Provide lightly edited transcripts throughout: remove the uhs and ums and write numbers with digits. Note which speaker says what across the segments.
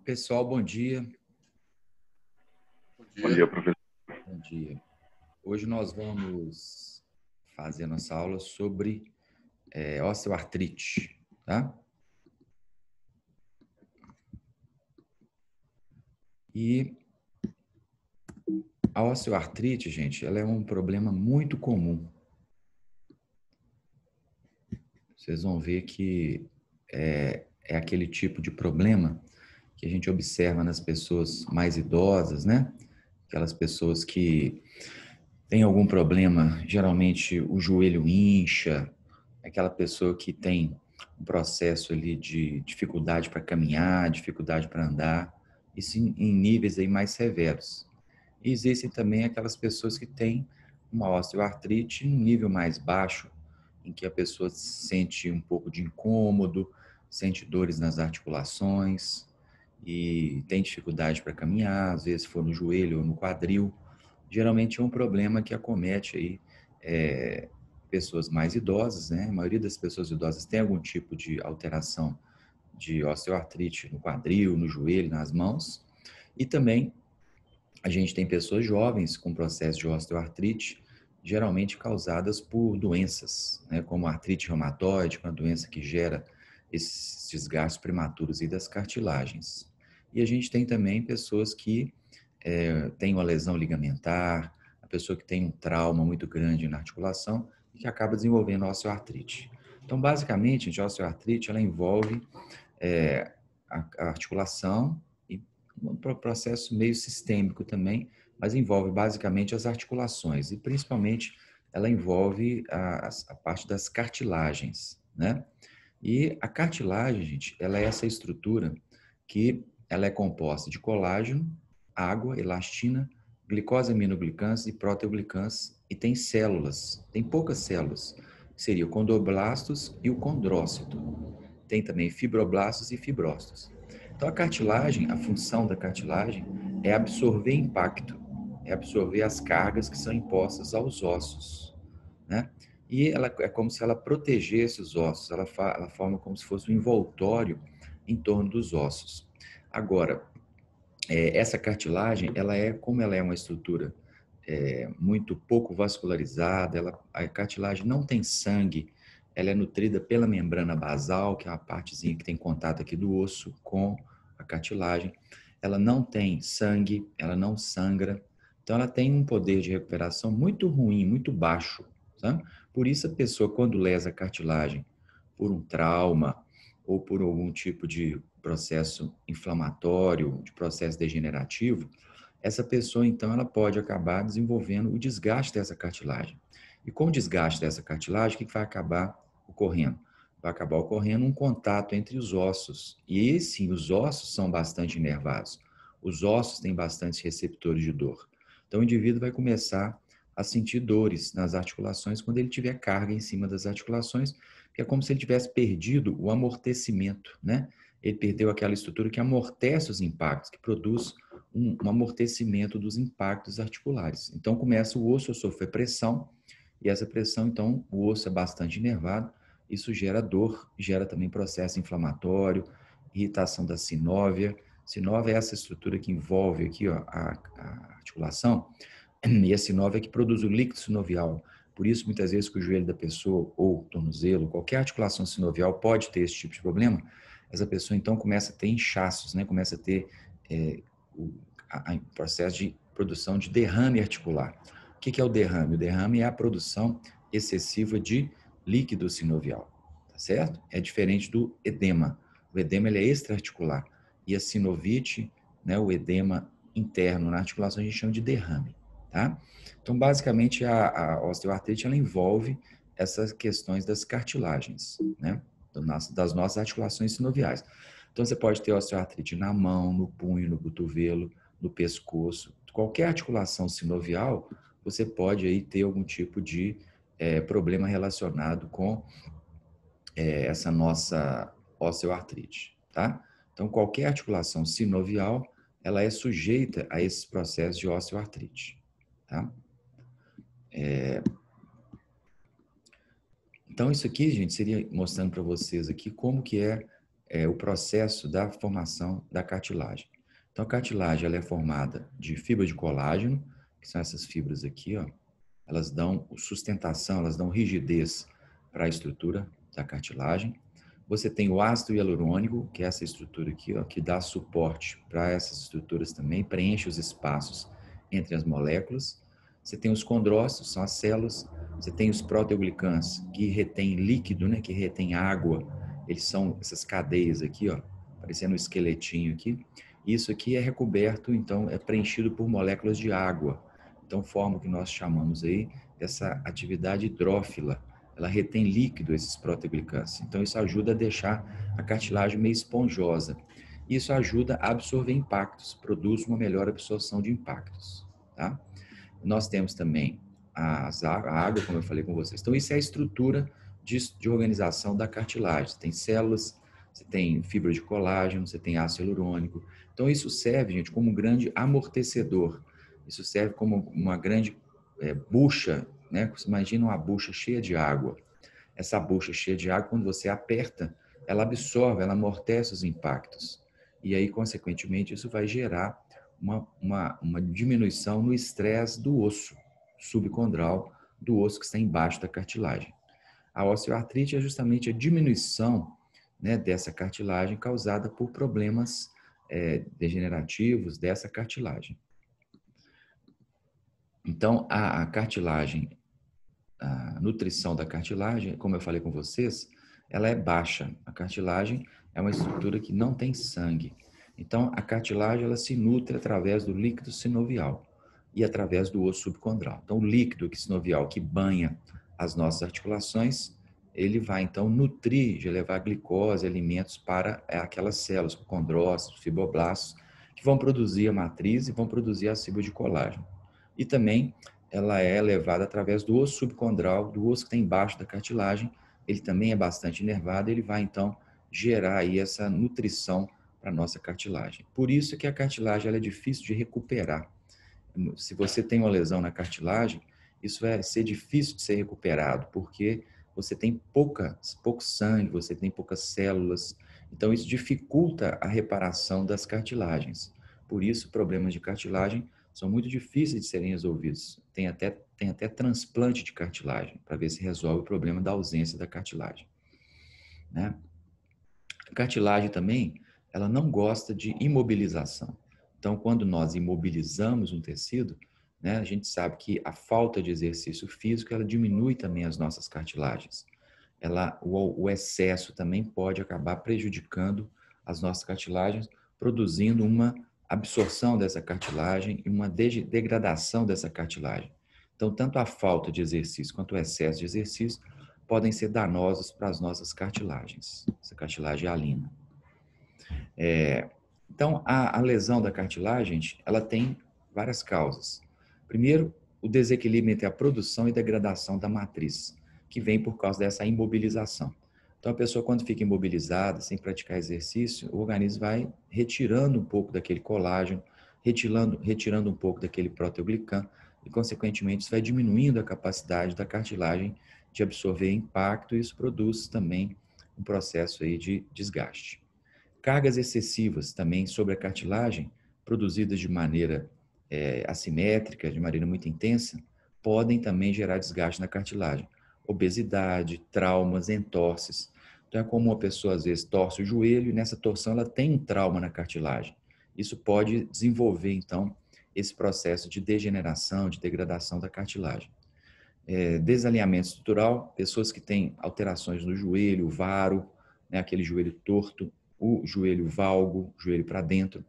Speaker 1: Pessoal, bom dia.
Speaker 2: Bom dia, professor.
Speaker 1: Bom dia. Hoje nós vamos fazer a nossa aula sobre osteoartrite, tá? E a osteoartrite, gente, ela é um problema muito comum. Vocês vão ver que é aquele tipo de problema que a gente observa nas pessoas mais idosas, né? Aquelas pessoas que têm algum problema, geralmente o joelho incha, aquela pessoa que tem um processo ali de dificuldade para caminhar, dificuldade para andar, isso em níveis aí mais severos. E existem também aquelas pessoas que têm uma osteoartrite em um nível mais baixo, em que a pessoa sente um pouco de incômodo, sente dores nas articulações e tem dificuldade para caminhar, às vezes for no joelho ou no quadril. Geralmente é um problema que acomete aí pessoas mais idosas, né? A maioria das pessoas idosas tem algum tipo de alteração de osteoartrite no quadril, no joelho, nas mãos. E também a gente tem pessoas jovens com processo de osteoartrite, geralmente causadas por doenças, né? Como a artrite reumatoide, uma doença que gera esses desgastes prematuros e das cartilagens. E a gente tem também pessoas que têm uma lesão ligamentar, a pessoa que tem um trauma muito grande na articulação e que acaba desenvolvendo osteoartrite. Então, basicamente, a osteoartrite ela envolve a articulação e um processo meio sistêmico também, mas envolve basicamente as articulações e principalmente ela envolve a parte das cartilagens, né? E a cartilagem, gente, ela é essa estrutura que ela é composta de colágeno, água, elastina, glicose aminoglicans e proteoglicans e tem células, tem poucas células, que seria o condroblastos e o condrócito. Tem também fibroblastos e fibrócitos. Então a cartilagem, a função da cartilagem é absorver impacto, é absorver as cargas que são impostas aos ossos, né? E ela é como se ela protegesse os ossos, ela forma como se fosse um envoltório em torno dos ossos. Agora, essa cartilagem, como ela é uma estrutura muito pouco vascularizada, a cartilagem não tem sangue, ela é nutrida pela membrana basal, que é a partezinha que tem contato aqui do osso com a cartilagem. Ela não tem sangue, ela não sangra, então ela tem um poder de recuperação muito ruim, muito baixo, sabe? Por isso a pessoa, quando lesa a cartilagem por um trauma ou por algum tipo de processo inflamatório, de processo degenerativo, essa pessoa, então, ela pode acabar desenvolvendo o desgaste dessa cartilagem. E com o desgaste dessa cartilagem, o que vai acabar ocorrendo? Vai acabar ocorrendo um contato entre os ossos. E sim, os ossos são bastante inervados. Os ossos têm bastante receptores de dor. Então, o indivíduo vai começar a sentir dores nas articulações quando ele tiver carga em cima das articulações, que é como se ele tivesse perdido o amortecimento, né? Ele perdeu aquela estrutura que amortece os impactos, que produz um amortecimento dos impactos articulares. Então, começa o osso a sofrer pressão, e essa pressão, então, o osso é bastante inervado, isso gera dor, gera também processo inflamatório, irritação da sinóvia. Sinóvia é essa estrutura que envolve aqui, ó, a articulação, e a sinóvia é que produz o líquido sinovial. Por isso, muitas vezes, que o joelho da pessoa, ou o tornozelo, qualquer articulação sinovial pode ter esse tipo de problema, essa pessoa, então, começa a ter inchaços, né? Começa a ter o processo de produção de derrame articular. O que é o derrame? O derrame é a produção excessiva de líquido sinovial, tá certo? É diferente do edema. O edema ele é extraarticular e a sinovite, né, o edema interno na articulação, a gente chama de derrame, tá? Então, basicamente, a osteoartrite ela envolve essas questões das cartilagens, né, das nossas articulações sinoviais. Então, você pode ter osteoartrite na mão, no punho, no cotovelo, no pescoço. Qualquer articulação sinovial, você pode aí ter algum tipo de problema relacionado com essa nossa osteoartrite, tá? Então, qualquer articulação sinovial, ela é sujeita a esses processos de osteoartrite, tá? Então, isso aqui, gente, seria mostrando para vocês aqui como que é o processo da formação da cartilagem. Então, a cartilagem ela é formada de fibra de colágeno, que são essas fibras aqui, ó. Elas dão sustentação, elas dão rigidez para a estrutura da cartilagem. Você tem o ácido hialurônico, que é essa estrutura aqui, ó, que dá suporte para essas estruturas também, preenche os espaços entre as moléculas. Você tem os condrócitos, são as células. Você tem os proteoglicans, que retém líquido, né, que retém água. Eles são essas cadeias aqui, ó, parecendo um esqueletinho aqui. Isso aqui é recoberto, então, é preenchido por moléculas de água. Então, forma o que nós chamamos aí dessa atividade hidrófila. Ela retém líquido, esses proteoglicans. Então, isso ajuda a deixar a cartilagem meio esponjosa. Isso ajuda a absorver impactos, produz uma melhor absorção de impactos, tá? Nós temos também a água, como eu falei com vocês. Então, isso é a estrutura de organização da cartilagem. Você tem células, você tem fibra de colágeno, você tem ácido hialurônico. Então, isso serve, gente, como um grande amortecedor. Isso serve como uma grande bucha, né? Você imagina uma bucha cheia de água. Essa bucha cheia de água, quando você aperta, ela absorve, ela amortece os impactos. E aí, consequentemente, isso vai gerar uma diminuição no estresse do osso subcondral, do osso que está embaixo da cartilagem. A osteoartrite é justamente a diminuição, né, dessa cartilagem causada por problemas degenerativos dessa cartilagem. Então, a cartilagem, a nutrição da cartilagem, como eu falei com vocês, ela é baixa. A cartilagem é uma estrutura que não tem sangue. Então, a cartilagem ela se nutre através do líquido sinovial e através do osso subcondral. Então, o líquido sinovial que banha as nossas articulações, ele vai, então, nutrir, de levar glicose, alimentos para aquelas células, condrócitos, fibroblastos, que vão produzir a matriz e vão produzir a fibra de colágeno. E também ela é levada através do osso subcondral, do osso que está embaixo da cartilagem. Ele também é bastante inervado, ele vai, então, gerar aí essa nutrição para a nossa cartilagem. Por isso que a cartilagem ela é difícil de recuperar. Se você tem uma lesão na cartilagem, isso vai ser difícil de ser recuperado, porque você tem pouco sangue, você tem poucas células, então isso dificulta a reparação das cartilagens. Por isso, problemas de cartilagem são muito difíceis de serem resolvidos. Tem até transplante de cartilagem, para ver se resolve o problema da ausência da cartilagem, né? A cartilagem também, ela não gosta de imobilização. Então, quando nós imobilizamos um tecido, né, a gente sabe que a falta de exercício físico, ela diminui também as nossas cartilagens. O excesso também pode acabar prejudicando as nossas cartilagens, produzindo uma absorção dessa cartilagem e uma degradação dessa cartilagem. Então, tanto a falta de exercício quanto o excesso de exercício podem ser danosos para as nossas cartilagens, essa cartilagem hialina. Então, a lesão da cartilagem, ela tem várias causas. Primeiro, o desequilíbrio entre a produção e degradação da matriz, que vem por causa dessa imobilização. Então, a pessoa, quando fica imobilizada, sem praticar exercício, o organismo vai retirando um pouco daquele colágeno, retirando um pouco daquele proteoglican, e, consequentemente, isso vai diminuindo a capacidade da cartilagem de absorver impacto, e isso produz também um processo aí de desgaste. Cargas excessivas também sobre a cartilagem, produzidas de maneira assimétrica, de maneira muito intensa, podem também gerar desgaste na cartilagem. Obesidade, traumas, entorses. Então, é comum a pessoa, às vezes, torce o joelho e nessa torção ela tem um trauma na cartilagem. Isso pode desenvolver, então, esse processo de degeneração, de degradação da cartilagem. Desalinhamento estrutural, pessoas que têm alterações no joelho, varo, né, aquele joelho torto, o joelho valgo, joelho para dentro,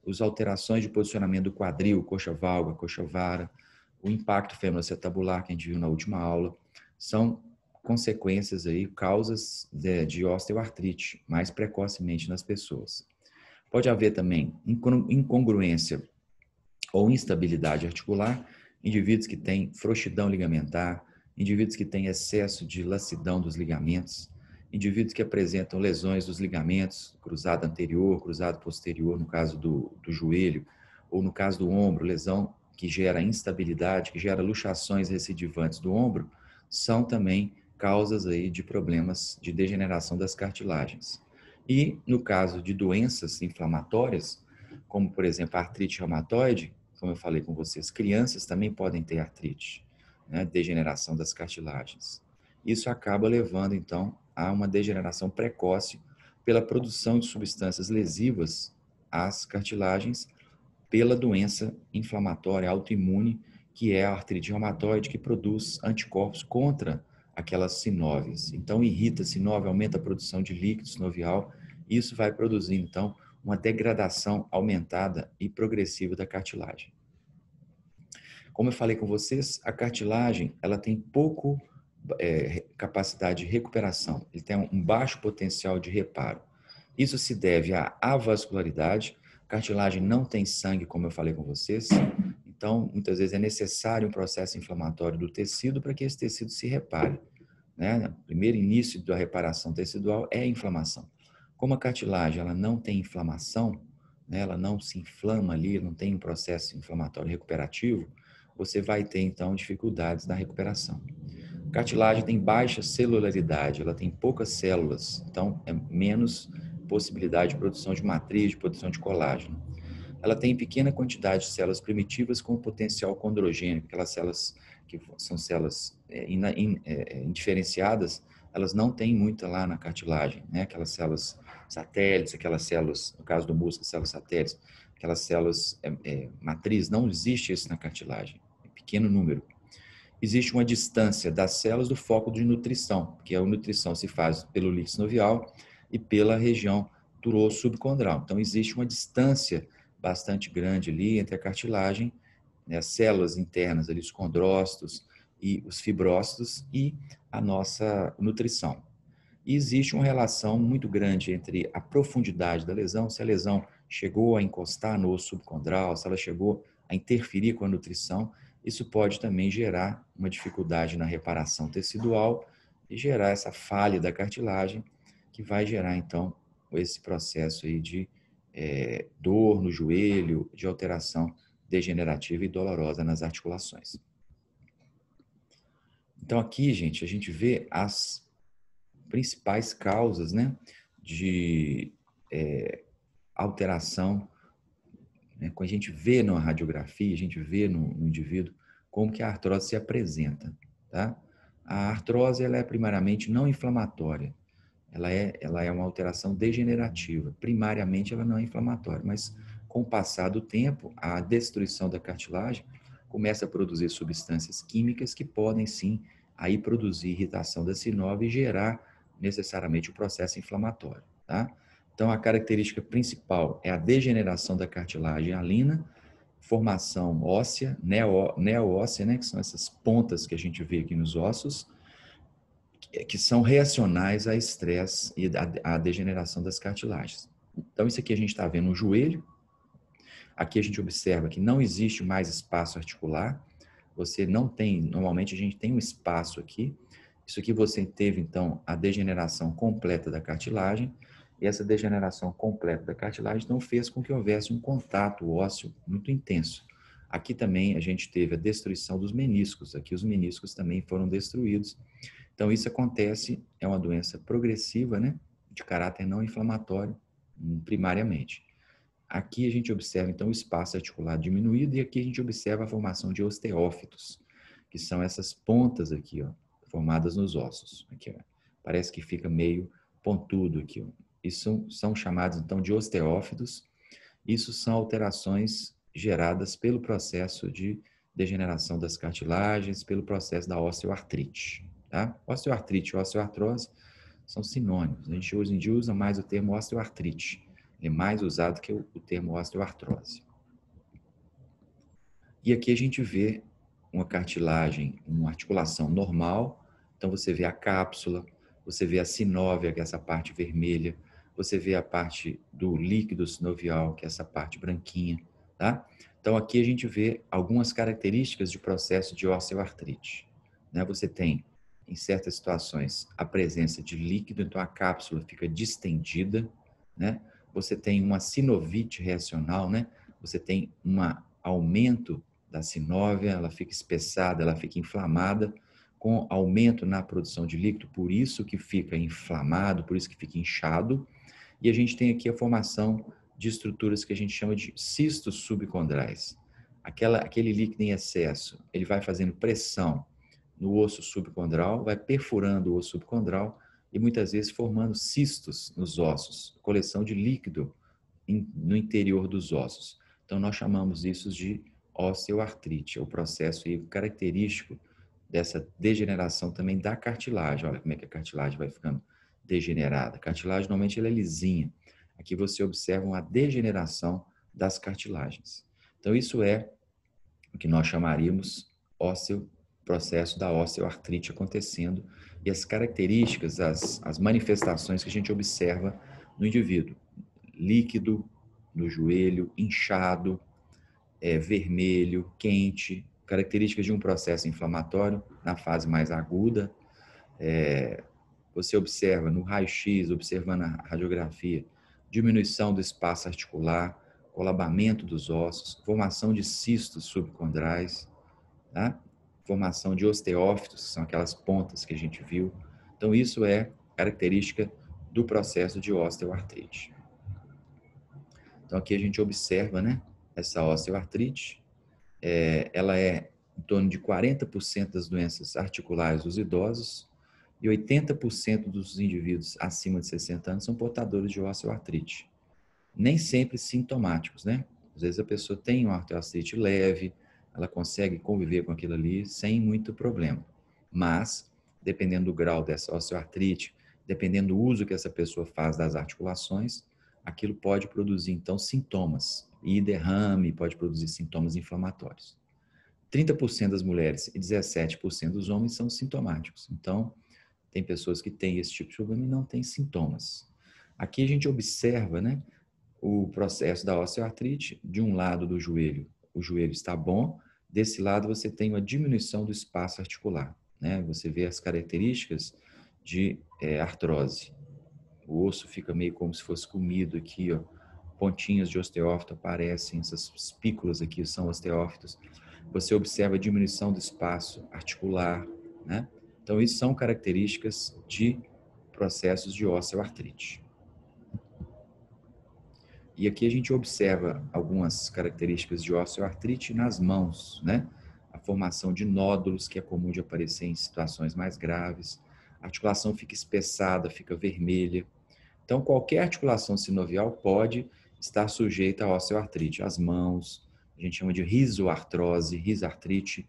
Speaker 1: as alterações de posicionamento do quadril, coxa valga, coxa vara, o impacto femoroacetabular que a gente viu na última aula, são consequências aí, causas de osteoartrite mais precocemente nas pessoas. Pode haver também incongruência ou instabilidade articular, indivíduos que têm frouxidão ligamentar, indivíduos que têm excesso de laxidão dos ligamentos, indivíduos que apresentam lesões dos ligamentos, cruzado anterior, cruzado posterior, no caso do joelho, ou no caso do ombro, lesão que gera instabilidade, que gera luxações recidivantes do ombro, são também causas aí de problemas de degeneração das cartilagens. E no caso de doenças inflamatórias, como por exemplo a artrite reumatoide, como eu falei com vocês, crianças também podem ter artrite, né? Degeneração das cartilagens. Isso acaba levando então a uma degeneração precoce pela produção de substâncias lesivas às cartilagens pela doença inflamatória autoimune, que é a artrite reumatoide, que produz anticorpos contra aquelas sinóvias. Então, irrita a sinóvia, aumenta a produção de líquido sinovial, e isso vai produzir, então, uma degradação aumentada e progressiva da cartilagem. Como eu falei com vocês, a cartilagem ela tem pouco capacidade de recuperação, ele tem um baixo potencial de reparo. Isso se deve à avascularidade, a cartilagem não tem sangue, como eu falei com vocês, então muitas vezes é necessário um processo inflamatório do tecido para que esse tecido se repare. Né? O primeiro início da reparação tecidual é a inflamação. Como a cartilagem ela não tem inflamação, né? Ela não se inflama ali, não tem um processo inflamatório recuperativo, você vai ter então dificuldades na recuperação. A cartilagem tem baixa celularidade, ela tem poucas células, então é menos possibilidade de produção de matriz, de produção de colágeno. Ela tem pequena quantidade de células primitivas com potencial condrogênico, aquelas células que são células indiferenciadas, elas não têm muita lá na cartilagem, né? Aquelas células satélites, aquelas células, no caso do músculo, células satélites, aquelas células matriz, não existe isso na cartilagem, é pequeno número. Existe uma distância das células do foco de nutrição, porque a nutrição se faz pelo líquido sinovial e pela região turo-subcondral. Então, existe uma distância bastante grande ali entre a cartilagem, né, as células internas, ali, os condrócitos e os fibrócitos e a nossa nutrição. E existe uma relação muito grande entre a profundidade da lesão, se a lesão chegou a encostar no osso subcondral, se ela chegou a interferir com a nutrição, isso pode também gerar uma dificuldade na reparação tecidual e gerar essa falha da cartilagem, que vai gerar, então, esse processo aí de dor no joelho, de alteração degenerativa e dolorosa nas articulações. Então, aqui, gente, a gente vê as principais causas, né, de alteração, né, quando a gente vê na radiografia, a gente vê no indivíduo como que a artrose se apresenta, tá? A artrose ela é primariamente não inflamatória, ela é uma alteração degenerativa. Primariamente ela não é inflamatória, mas com o passar do tempo, a destruição da cartilagem começa a produzir substâncias químicas que podem sim aí produzir irritação da sinóvia e gerar necessariamente o processo inflamatório, tá? Então, a característica principal é a degeneração da cartilagem hialina, formação óssea, neo-óssea, né, que são essas pontas que a gente vê aqui nos ossos, que são reacionais a estresse e à degeneração das cartilagens. Então, isso aqui a gente está vendo no joelho. Aqui a gente observa que não existe mais espaço articular. Você não tem, normalmente a gente tem um espaço aqui. Isso aqui você teve, então, a degeneração completa da cartilagem. E essa degeneração completa da cartilagem não fez com que houvesse um contato ósseo muito intenso. Aqui também a gente teve a destruição dos meniscos. Aqui os meniscos também foram destruídos. Então, isso acontece, é uma doença progressiva, né? De caráter não inflamatório, primariamente. Aqui a gente observa, então, o espaço articular diminuído e aqui a gente observa a formação de osteófitos, que são essas pontas aqui, ó, formadas nos ossos. Aqui, ó. Parece que fica meio pontudo aqui, ó. Isso são chamados, então, de osteófitos. Isso são alterações geradas pelo processo de degeneração das cartilagens, pelo processo da osteoartrite. Tá? Osteoartrite e osteoartrose são sinônimos. A gente hoje em dia usa mais o termo osteoartrite. Ele é mais usado que o termo osteoartrose. E aqui a gente vê uma cartilagem, uma articulação normal. Então você vê a cápsula, você vê a sinóvia, que é essa parte vermelha, você vê a parte do líquido sinovial, que é essa parte branquinha, tá? Então aqui a gente vê algumas características de processo de osteoartrite, né? Você tem, em certas situações, a presença de líquido, então a cápsula fica distendida, né? Você tem uma sinovite reacional, né? Você tem um aumento da sinóvia, ela fica espessada, ela fica inflamada, com aumento na produção de líquido, por isso que fica inflamado, por isso que fica inchado. E a gente tem aqui a formação de estruturas que a gente chama de cistos subcondrais. Aquele líquido em excesso, ele vai fazendo pressão no osso subcondral, vai perfurando o osso subcondral e muitas vezes formando cistos nos ossos, coleção de líquido no interior dos ossos. Então, nós chamamos isso de osteoartrite, é o processo característico dessa degeneração também da cartilagem. Olha como é que a cartilagem vai ficando degenerada. A cartilagem, normalmente, ela é lisinha. Aqui você observa uma degeneração das cartilagens. Então, isso é o que nós chamaríamos processo da osteoartrite acontecendo e as características, as manifestações que a gente observa no indivíduo. Líquido no joelho, inchado, vermelho, quente, características de um processo inflamatório na fase mais aguda. Você observa no raio-x, observando a radiografia, diminuição do espaço articular, colabamento dos ossos, formação de cistos subcondrais, tá? Formação de osteófitos, que são aquelas pontas que a gente viu. Então, isso é característica do processo de osteoartrite. Então, aqui a gente observa, né, essa osteoartrite. Ela é em torno de 40% das doenças articulares dos idosos e 80% dos indivíduos acima de 60 anos são portadores de osteoartrite. Nem sempre sintomáticos, né? Às vezes a pessoa tem uma osteoartrite leve, ela consegue conviver com aquilo ali sem muito problema. Mas, dependendo do grau dessa osteoartrite, dependendo do uso que essa pessoa faz das articulações, aquilo pode produzir, então, sintomas. E derrame, pode produzir sintomas inflamatórios. 30% das mulheres e 17% dos homens são sintomáticos. Então, tem pessoas que têm esse tipo de problema e não têm sintomas. Aqui a gente observa, né, o processo da osteoartrite. De um lado do joelho, o joelho está bom, desse lado você tem uma diminuição do espaço articular, né? Você vê as características de artrose. O osso fica meio como se fosse comido aqui, ó. Pontinhas de osteófito aparecem, essas espículas aqui são osteófitos. Você observa a diminuição do espaço articular, né? Então, isso são características de processos de osteoartrite. E aqui a gente observa algumas características de osteoartrite nas mãos, né? A formação de nódulos, que é comum de aparecer em situações mais graves. A articulação fica espessada, fica vermelha. Então, qualquer articulação sinovial pode estar sujeita a osteoartrite. As mãos, a gente chama de rizoartrose, risartrite.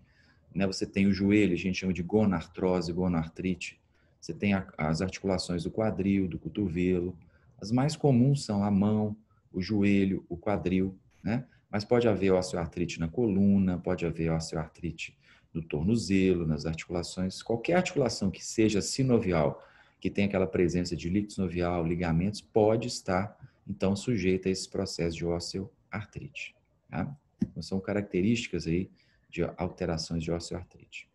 Speaker 1: Né? Você tem o joelho, a gente chama de gonartrose, gonartrite. Você tem as articulações do quadril, do cotovelo. As mais comuns são a mão, o joelho, o quadril, né? Mas pode haver osteoartrite na coluna, pode haver osteoartrite no tornozelo, nas articulações. Qualquer articulação que seja sinovial, que tem aquela presença de líquido sinovial, ligamentos, pode estar, então, sujeita a esse processo de osteoartrite. Tá? Então, são características aí de alterações de osteoartrite.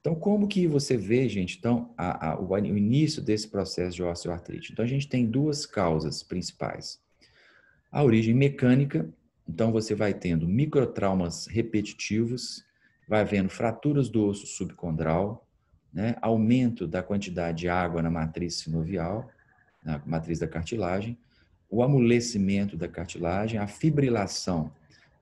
Speaker 1: Então, como que você vê, gente, então, o início desse processo de osteoartrite? Então, a gente tem duas causas principais. A origem mecânica, então você vai tendo microtraumas repetitivos, vai havendo fraturas do osso subcondral, né? Aumento da quantidade de água na matriz sinovial, na matriz da cartilagem, o amolecimento da cartilagem, a fibrilação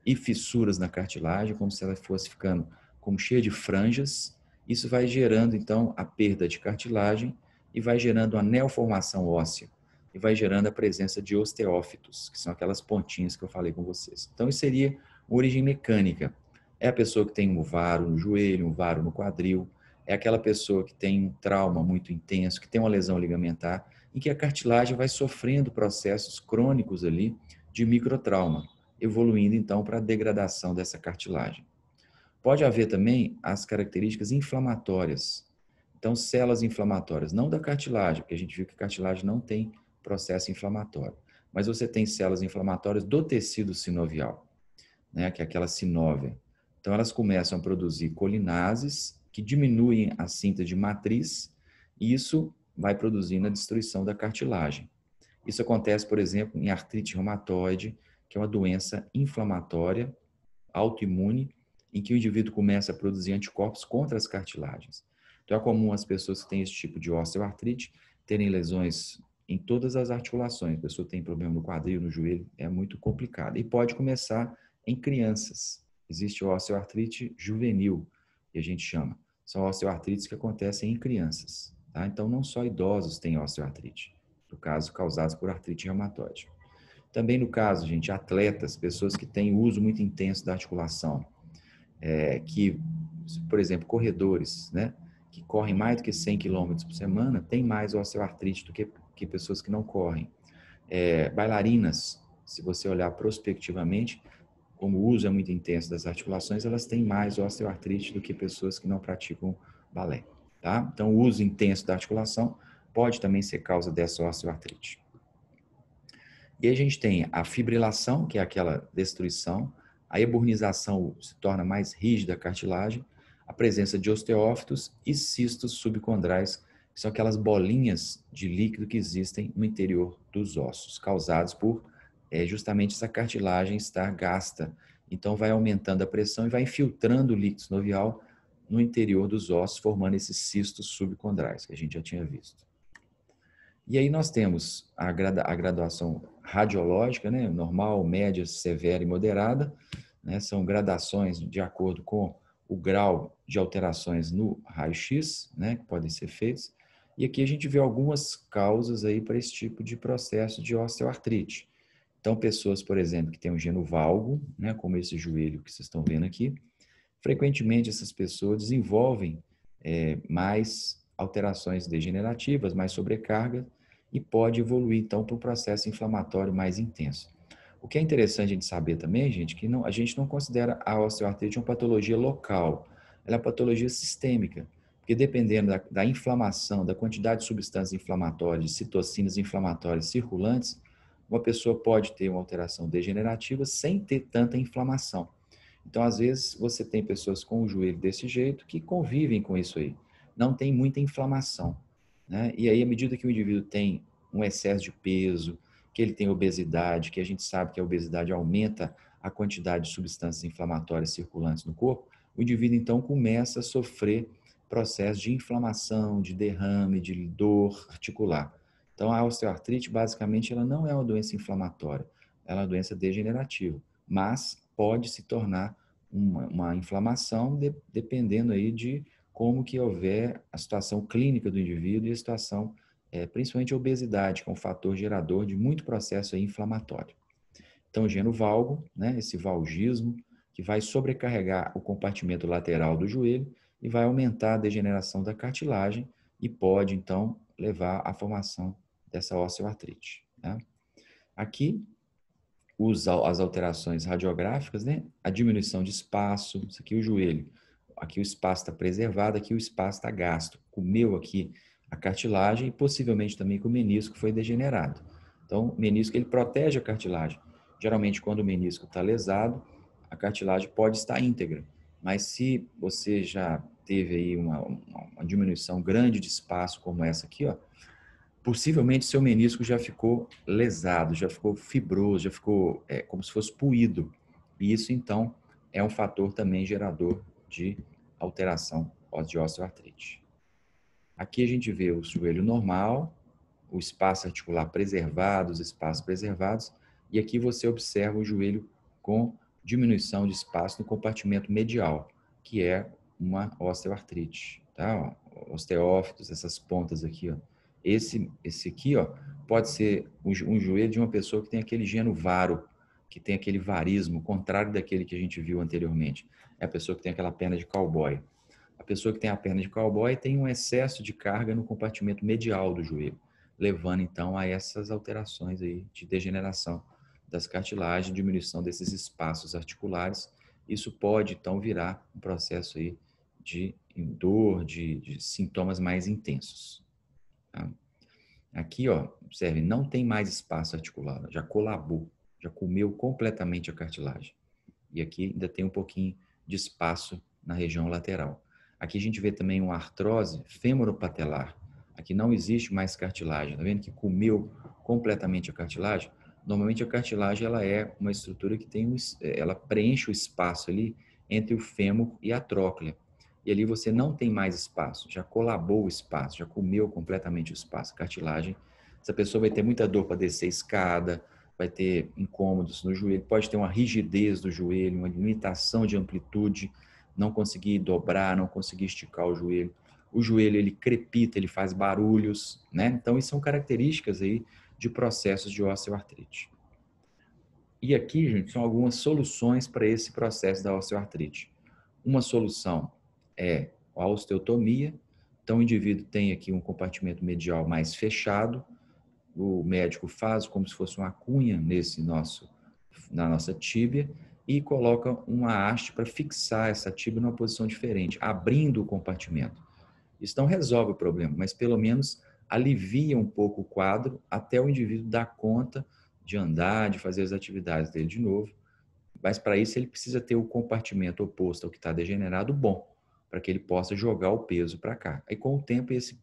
Speaker 1: e fissuras na cartilagem, como se ela fosse ficando como cheia de franjas. Isso vai gerando, então, a perda de cartilagem e vai gerando a neoformação óssea e vai gerando a presença de osteófitos, que são aquelas pontinhas que eu falei com vocês. Então, isso seria uma origem mecânica. É a pessoa que tem um varo no joelho, um varo no quadril, é aquela pessoa que tem um trauma muito intenso, que tem uma lesão ligamentar, em que a cartilagem vai sofrendo processos crônicos ali de microtrauma, evoluindo então para a degradação dessa cartilagem. Pode haver também as características inflamatórias. Então, células inflamatórias, não da cartilagem, porque a gente viu que a cartilagem não tem processo inflamatório, mas você tem células inflamatórias do tecido sinovial, né, que é aquela sinóvia. Então, elas começam a produzir colinases que diminuem a síntese de matriz e isso vai produzindo a destruição da cartilagem. Isso acontece, por exemplo, em artrite reumatoide, que é uma doença inflamatória, autoimune, em que o indivíduo começa a produzir anticorpos contra as cartilagens. Então, é comum as pessoas que têm esse tipo de osteoartrite terem lesões em todas as articulações. A pessoa tem problema no quadril, no joelho, é muito complicado. E pode começar em crianças. Existe a osteoartrite juvenil, que a gente chama. São osteoartrites que acontecem em crianças. Tá? Então, não só idosos têm osteoartrite, no caso, causados por artrite reumatoide. Também no caso, gente, atletas, pessoas que têm uso muito intenso da articulação, que, por exemplo, corredores, né, que correm mais do que 100 quilômetros por semana, têm mais osteoartrite do que pessoas que não correm. Bailarinas, se você olhar prospectivamente, como o uso é muito intenso das articulações, elas têm mais osteoartrite do que pessoas que não praticam balé. Tá? Então, o uso intenso da articulação pode também ser causa dessa osteoartrite. E aí a gente tem a fibrilação, que é aquela destruição, a eburnização se torna mais rígida a cartilagem, a presença de osteófitos e cistos subcondrais, que são aquelas bolinhas de líquido que existem no interior dos ossos, causados por justamente essa cartilagem estar gasta. Então, vai aumentando a pressão e vai infiltrando o líquido sinovial no interior dos ossos, formando esses cistos subcondrais, que a gente já tinha visto. E aí nós temos a graduação radiológica, né? Normal, média, severa e moderada, né? São gradações de acordo com o grau de alterações no raio-x, né? Que podem ser feitos. E aqui a gente vê algumas causas aí para esse tipo de processo de osteoartrite. Então, pessoas, por exemplo, que têm um geno valgo, né? Como esse joelho que vocês estão vendo aqui, frequentemente essas pessoas desenvolvem mais alterações degenerativas, mais sobrecarga e pode evoluir então para um processo inflamatório mais intenso. O que é interessante a gente saber também, gente, que a gente não considera a osteoartrite uma patologia local, ela é uma patologia sistêmica, porque dependendo da inflamação, da quantidade de substâncias inflamatórias, de citocinas inflamatórias circulantes, uma pessoa pode ter uma alteração degenerativa sem ter tanta inflamação. Então, às vezes, você tem pessoas com o joelho desse jeito que convivem com isso aí. Não tem muita inflamação, né? E aí, à medida que o indivíduo tem um excesso de peso, que ele tem obesidade, que a gente sabe que a obesidade aumenta a quantidade de substâncias inflamatórias circulantes no corpo, o indivíduo, então, começa a sofrer processos de inflamação, de derrame, de dor articular. Então, a osteoartrite, basicamente, ela não é uma doença inflamatória, ela é uma doença degenerativa, mas pode se tornar uma inflamação dependendo aí de como que houver a situação clínica do indivíduo e a situação, principalmente a obesidade, que é um fator gerador de muito processo aí inflamatório. Então, o geno valgo, né, esse valgismo, que vai sobrecarregar o compartimento lateral do joelho e vai aumentar a degeneração da cartilagem e pode, então, levar à formação dessa osteoartrite. Né? Aqui, as alterações radiográficas, né? A diminuição de espaço, isso aqui é o joelho, aqui o espaço está preservado, aqui o espaço está gasto, comeu aqui a cartilagem e possivelmente também que o menisco foi degenerado. Então, o menisco ele protege a cartilagem. Geralmente, quando o menisco está lesado, a cartilagem pode estar íntegra, mas se você já teve aí uma diminuição grande de espaço como essa aqui, ó, possivelmente seu menisco já ficou lesado, já ficou fibroso, já ficou como se fosse puído. E isso, então, é um fator também gerador de alteração de osteoartrite. Aqui a gente vê o joelho normal, o espaço articular preservado, os espaços preservados, e aqui você observa o joelho com diminuição de espaço no compartimento medial, que é uma osteoartrite, tá? Osteófitos, essas pontas aqui, ó. Esse aqui, ó, pode ser um joelho de uma pessoa que tem aquele geno varo, que tem aquele varismo, contrário daquele que a gente viu anteriormente. É a pessoa que tem aquela perna de cowboy. A pessoa que tem a perna de cowboy tem um excesso de carga no compartimento medial do joelho, levando então a essas alterações aí de degeneração das cartilagens, diminuição desses espaços articulares. Isso pode então virar um processo aí de dor, de sintomas mais intensos. Tá? Aqui, ó, observe, não tem mais espaço articular, já colabou, já comeu completamente a cartilagem. E aqui ainda tem um pouquinho de espaço na região lateral. Aqui a gente vê também uma artrose femoropatelar. Aqui não existe mais cartilagem. Tá vendo que comeu completamente a cartilagem? Normalmente a cartilagem ela é uma estrutura que ela preenche o espaço ali entre o fêmur e a tróclea. E ali você não tem mais espaço, já colabou o espaço, já comeu completamente o espaço. A cartilagem Essa pessoa vai ter muita dor para descer a escada, vai ter incômodos no joelho, pode ter uma rigidez do joelho, uma limitação de amplitude, não conseguir dobrar, não conseguir esticar o joelho. O joelho, ele crepita, ele faz barulhos, né? Então, isso são características aí de processos de osteoartrite. E aqui, gente, são algumas soluções para esse processo da osteoartrite. Uma solução é a osteotomia. Então, o indivíduo tem aqui um compartimento medial mais fechado. O médico faz como se fosse uma cunha na nossa tíbia e coloca uma haste para fixar essa tíbia numa posição diferente, abrindo o compartimento. Isso não resolve o problema, mas pelo menos alivia um pouco o quadro até o indivíduo dar conta de andar, de fazer as atividades dele de novo. Mas para isso ele precisa ter o compartimento oposto ao que está degenerado bom, para que ele possa jogar o peso para cá. Aí com o tempo esse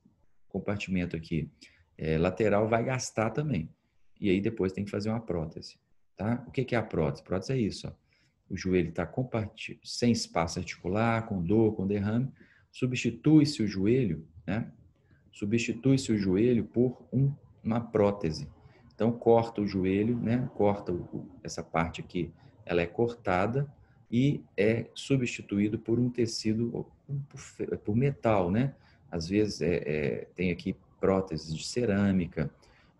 Speaker 1: compartimento aqui lateral vai gastar também. E aí depois tem que fazer uma prótese. Tá? O que é a prótese? Prótese é isso. Ó. O joelho está sem espaço articular, com dor, com derrame. Substitui-se o joelho, né? Substitui-se o joelho por uma prótese. Então, corta o joelho, né? Corta essa parte aqui, ela é cortada e é substituído por um tecido, por metal, né? Às vezes tem aqui próteses de cerâmica,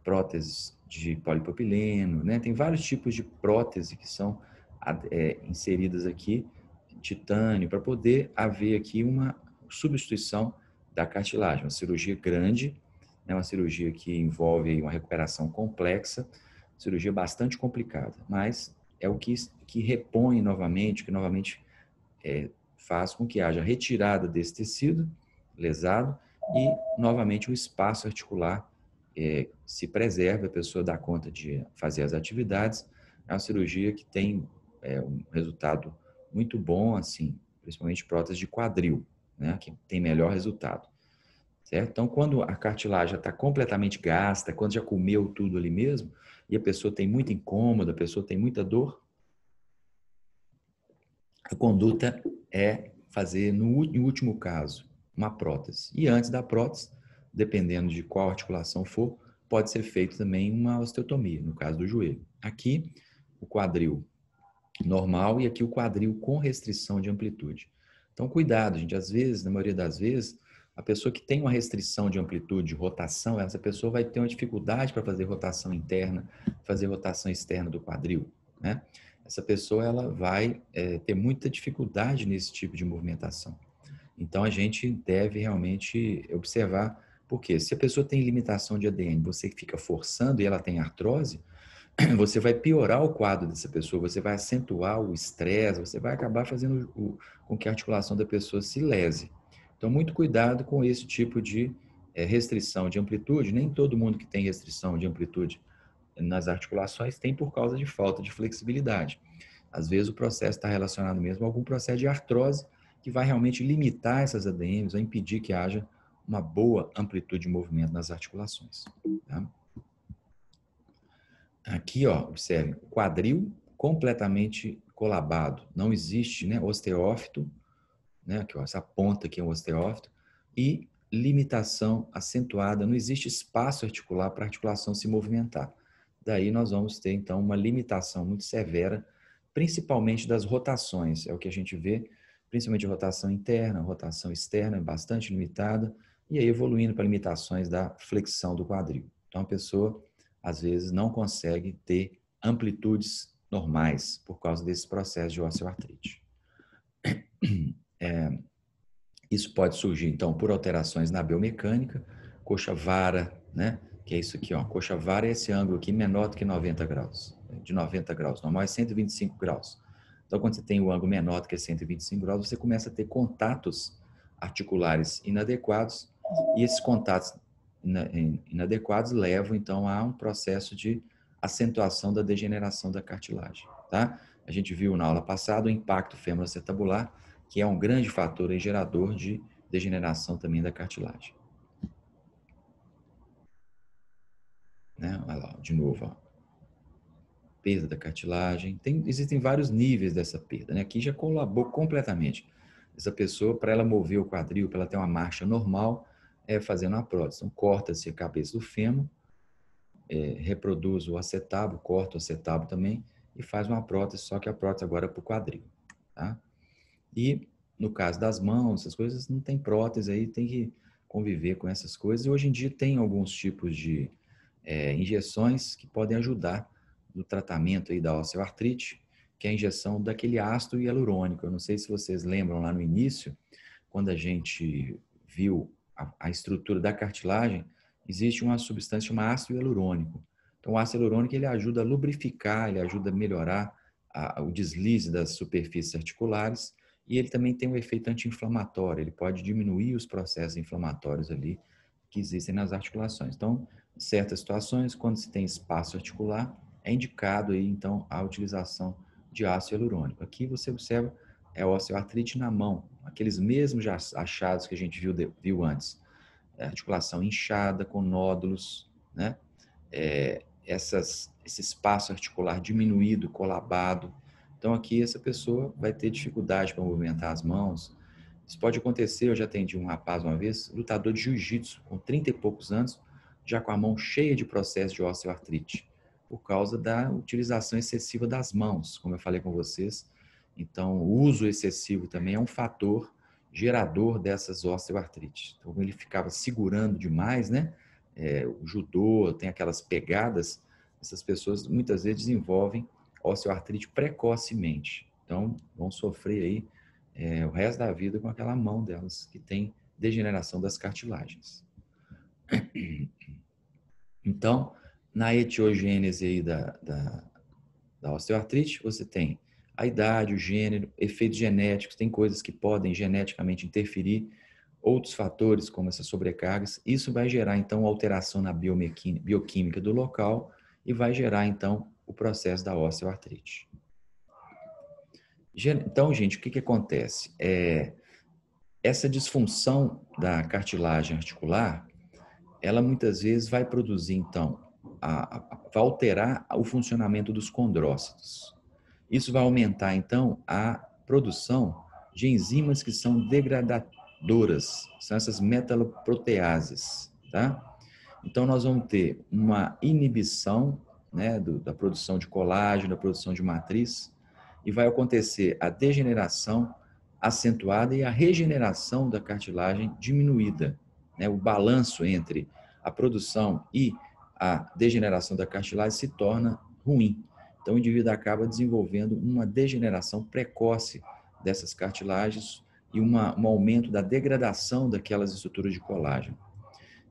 Speaker 1: próteses de polipropileno, né? Tem vários tipos de prótese que são inseridas aqui, titânio, para poder haver aqui uma substituição da cartilagem. Uma cirurgia grande, né? Uma cirurgia que envolve uma recuperação complexa, cirurgia bastante complicada, mas é o que repõe novamente, que novamente faz com que haja retirada desse tecido lesado e novamente o espaço articular se preserva, a pessoa dá conta de fazer as atividades. É uma cirurgia que tem um resultado muito bom, assim, principalmente prótese de quadril, né, que tem melhor resultado. Certo? Então, quando a cartilagem está completamente gasta, quando já comeu tudo ali mesmo, e a pessoa tem muito incômodo, a pessoa tem muita dor, a conduta é fazer, no último caso, uma prótese. E antes da prótese, dependendo de qual articulação for, pode ser feito também uma osteotomia, no caso do joelho. Aqui, o quadril normal e aqui o quadril com restrição de amplitude. Então, cuidado, gente. Às vezes, na maioria das vezes, a pessoa que tem uma restrição de amplitude, de rotação, essa pessoa vai ter uma dificuldade para fazer rotação interna, fazer rotação externa do quadril, né? Essa pessoa ela vai ter muita dificuldade nesse tipo de movimentação. Então, a gente deve realmente observar, porque se a pessoa tem limitação de ADN, você fica forçando e ela tem artrose, você vai piorar o quadro dessa pessoa, você vai acentuar o estresse, você vai acabar fazendo com que a articulação da pessoa se lese. Então, muito cuidado com esse tipo de restrição de amplitude. Nem todo mundo que tem restrição de amplitude nas articulações tem por causa de falta de flexibilidade. Às vezes o processo está relacionado mesmo a algum processo de artrose que vai realmente limitar essas ADMs, vai impedir que haja uma boa amplitude de movimento nas articulações. Tá? Aqui, ó, observe, o quadril completamente colabado, não existe, né, osteófito, né, aqui, ó, essa ponta aqui é um osteófito, e limitação acentuada, não existe espaço articular para a articulação se movimentar. Daí nós vamos ter, então, uma limitação muito severa, principalmente das rotações, é o que a gente vê, principalmente rotação interna, rotação externa, bastante limitada, e aí evoluindo para limitações da flexão do quadril. Então, a pessoa às vezes não consegue ter amplitudes normais por causa desse processo de osteoartrite. Isso pode surgir, então, por alterações na biomecânica, coxa-vara, né? Que é isso aqui, ó. Coxa-vara é esse ângulo aqui menor do que 90 graus. De 90 graus, normal é 125 graus. Então, quando você tem o ângulo menor do que 125 graus, você começa a ter contatos articulares inadequados e esses contatos inadequados levam, então, a um processo de acentuação da degeneração da cartilagem, tá? A gente viu na aula passada o impacto femoroacetabular, que é um grande fator gerador de degeneração também da cartilagem. Né? Olha lá, de novo, ó. Perda da cartilagem. Existem vários níveis dessa perda, né? Aqui já colabou completamente. Essa pessoa, para ela mover o quadril, para ela ter uma marcha normal, é fazendo a prótese. Então, corta-se a cabeça do fêmur, reproduz o acetábulo, corta o acetábulo também e faz uma prótese, só que a prótese agora é para o quadril, tá? E no caso das mãos, essas coisas, não tem prótese aí, tem que conviver com essas coisas. E hoje em dia tem alguns tipos de injeções que podem ajudar no tratamento aí da osteoartrite, que é a injeção daquele ácido hialurônico. Eu não sei se vocês lembram lá no início, quando a gente viu a estrutura da cartilagem, existe uma substância chamada ácido hialurônico. Então, o ácido hialurônico ele ajuda a lubrificar, ele ajuda a melhorar o deslize das superfícies articulares e ele também tem um efeito anti-inflamatório, ele pode diminuir os processos inflamatórios ali que existem nas articulações. Então, em certas situações, quando se tem espaço articular, é indicado aí, então, a utilização de ácido hialurônico. Aqui você observa a osteoartrite na mão, aqueles mesmos achados que a gente viu antes. Articulação inchada, com nódulos, né? Esse espaço articular diminuído, colabado. Então, aqui essa pessoa vai ter dificuldade para movimentar as mãos. Isso pode acontecer, eu já atendi um rapaz uma vez, lutador de jiu-jitsu, com 30 e poucos anos, já com a mão cheia de processo de osteoartrite, por causa da utilização excessiva das mãos, como eu falei com vocês. Então, o uso excessivo também é um fator gerador dessas osteoartrites. Então, ele ficava segurando demais, né? O judô tem aquelas pegadas, essas pessoas muitas vezes desenvolvem osteoartrite precocemente. Então, vão sofrer aí o resto da vida com aquela mão delas que tem degeneração das cartilagens. Então, na etiogênese aí da osteoartrite, você tem a idade, o gênero, efeitos genéticos, tem coisas que podem geneticamente interferir, outros fatores, como essas sobrecargas. Isso vai gerar, então, alteração na bioquímica do local e vai gerar, então, o processo da osteoartrite. Então, gente, o que acontece? Essa disfunção da cartilagem articular, ela muitas vezes vai produzir, então, vai alterar o funcionamento dos condrócitos. Isso vai aumentar, então, a produção de enzimas que são degradadoras, são essas metaloproteases, tá? Então, nós vamos ter uma inibição, né, da produção de colágeno, da produção de matriz, e vai acontecer a degeneração acentuada e a regeneração da cartilagem diminuída, né? O balanço entre a produção e a degeneração da cartilagem se torna ruim. Então, o indivíduo acaba desenvolvendo uma degeneração precoce dessas cartilagens e um aumento da degradação daquelas estruturas de colágeno.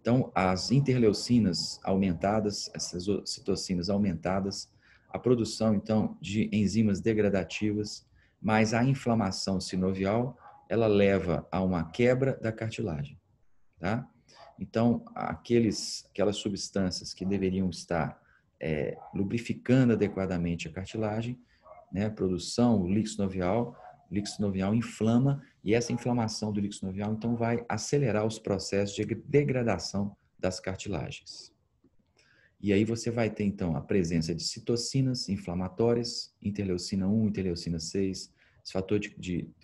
Speaker 1: Então, as interleucinas aumentadas, essas citocinas aumentadas, a produção, então, de enzimas degradativas, mais a inflamação sinovial, ela leva a uma quebra da cartilagem, tá? Então, aquelas substâncias que deveriam estar lubrificando adequadamente a cartilagem, né, produção, o líquido sinovial inflama e essa inflamação do líquido sinovial, então, vai acelerar os processos de degradação das cartilagens. E aí você vai ter, então, a presença de citocinas inflamatórias, interleucina 1, interleucina 6,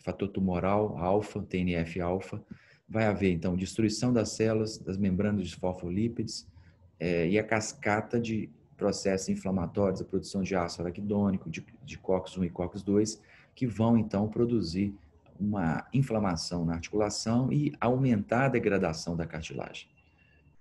Speaker 1: fator tumoral, alfa, TNF-alfa. Vai haver, então, destruição das células, das membranas de fosfolípides e a cascata de processos inflamatórios, a produção de ácido araquidônico, de COX-1 e COX-2, que vão, então, produzir uma inflamação na articulação e aumentar a degradação da cartilagem.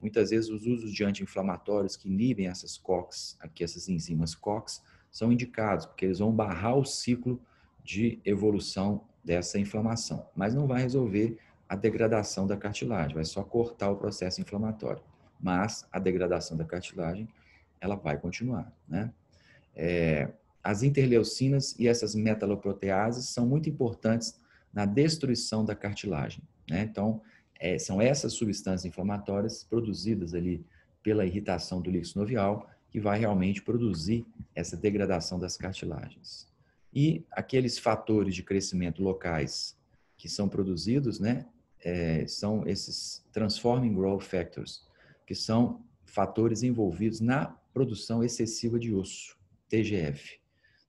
Speaker 1: Muitas vezes os usos de anti-inflamatórios que inibem essas COX, aqui essas enzimas COX, são indicados, porque eles vão barrar o ciclo de evolução dessa inflamação, mas não vai resolver a degradação da cartilagem, vai só cortar o processo inflamatório. Mas a degradação da cartilagem, ela vai continuar, né? As interleucinas e essas metaloproteases são muito importantes na destruição da cartilagem, né? Então, são essas substâncias inflamatórias produzidas ali pela irritação do líquido sinovial que vai realmente produzir essa degradação das cartilagens. E aqueles fatores de crescimento locais que são produzidos, né, são esses Transforming Growth Factors, que são fatores envolvidos na produção excessiva de osso, TGF.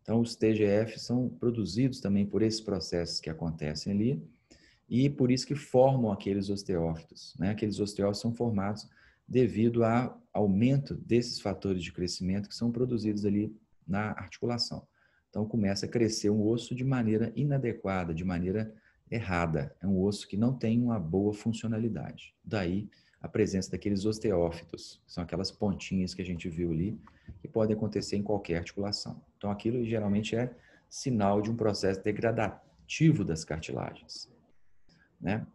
Speaker 1: Então, os TGF são produzidos também por esses processos que acontecem ali, e por isso que formam aqueles osteófitos, né? Aqueles osteófitos são formados devido ao aumento desses fatores de crescimento que são produzidos ali na articulação. Então, começa a crescer um osso de maneira inadequada, de maneira errada. É um osso que não tem uma boa funcionalidade. Daí a presença daqueles osteófitos, que são aquelas pontinhas que a gente viu ali, que podem acontecer em qualquer articulação. Então, aquilo geralmente é sinal de um processo degradativo das cartilagens, né?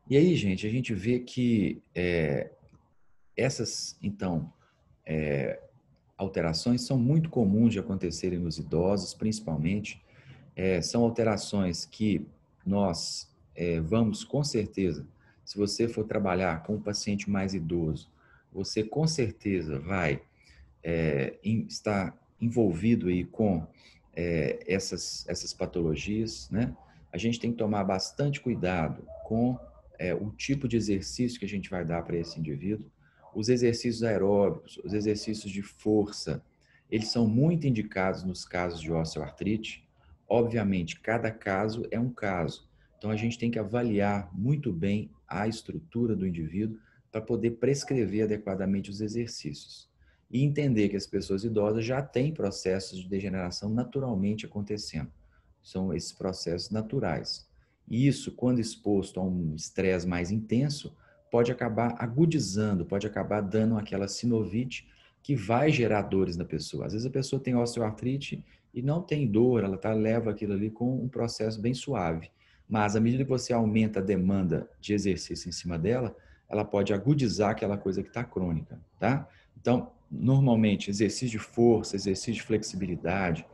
Speaker 1: E aí, gente, a gente vê que essas, então, alterações são muito comuns de acontecerem nos idosos, principalmente. São alterações que nós vamos, com certeza, se você for trabalhar com um paciente mais idoso, você com certeza vai estar envolvido aí com essas patologias, né? A gente tem que tomar bastante cuidado com o tipo de exercício que a gente vai dar para esse indivíduo. Os exercícios aeróbicos, os exercícios de força, eles são muito indicados nos casos de osteoartrite. Obviamente, cada caso é um caso. Então, a gente tem que avaliar muito bem a estrutura do indivíduo para poder prescrever adequadamente os exercícios e entender que as pessoas idosas já têm processos de degeneração naturalmente acontecendo. São esses processos naturais. E isso, quando exposto a um estresse mais intenso, pode acabar agudizando, pode acabar dando aquela sinovite que vai gerar dores na pessoa. Às vezes a pessoa tem osteoartrite e não tem dor, ela leva aquilo ali com um processo bem suave. Mas à medida que você aumenta a demanda de exercício em cima dela, ela pode agudizar aquela coisa que está crônica, tá? Então, normalmente, exercício de força, exercício de flexibilidade,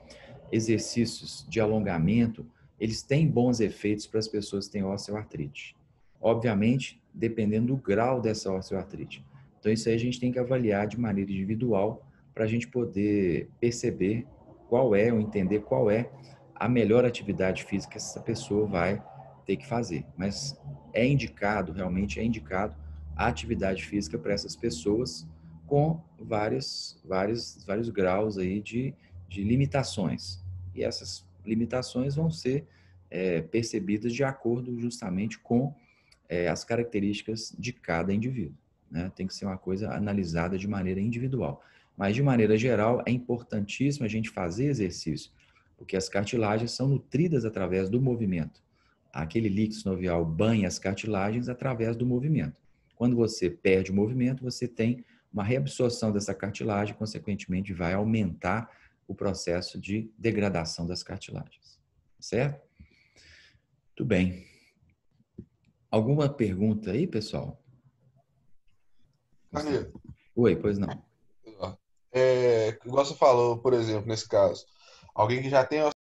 Speaker 1: exercícios de alongamento, eles têm bons efeitos para as pessoas que têm osteoartrite. Obviamente, dependendo do grau dessa osteoartrite. Então, isso aí a gente tem que avaliar de maneira individual para a gente poder perceber qual é, ou entender qual é a melhor atividade física que essa pessoa vai ter que fazer. Mas é indicado, realmente é indicado a atividade física para essas pessoas com vários graus aí de limitações. E essas limitações vão ser percebidas de acordo justamente com as características de cada indivíduo, né? Tem que ser uma coisa analisada de maneira individual. Mas, de maneira geral, é importantíssimo a gente fazer exercício, porque as cartilagens são nutridas através do movimento. Aquele líquido sinovial banha as cartilagens através do movimento. Quando você perde o movimento, você tem uma reabsorção dessa cartilagem, consequentemente vai aumentar o processo de degradação das cartilagens. Certo? Tudo bem. Alguma pergunta aí, pessoal?
Speaker 2: Carneiro,
Speaker 1: Oi, pois não.
Speaker 2: igual você falou, por exemplo, nesse caso, alguém que já tem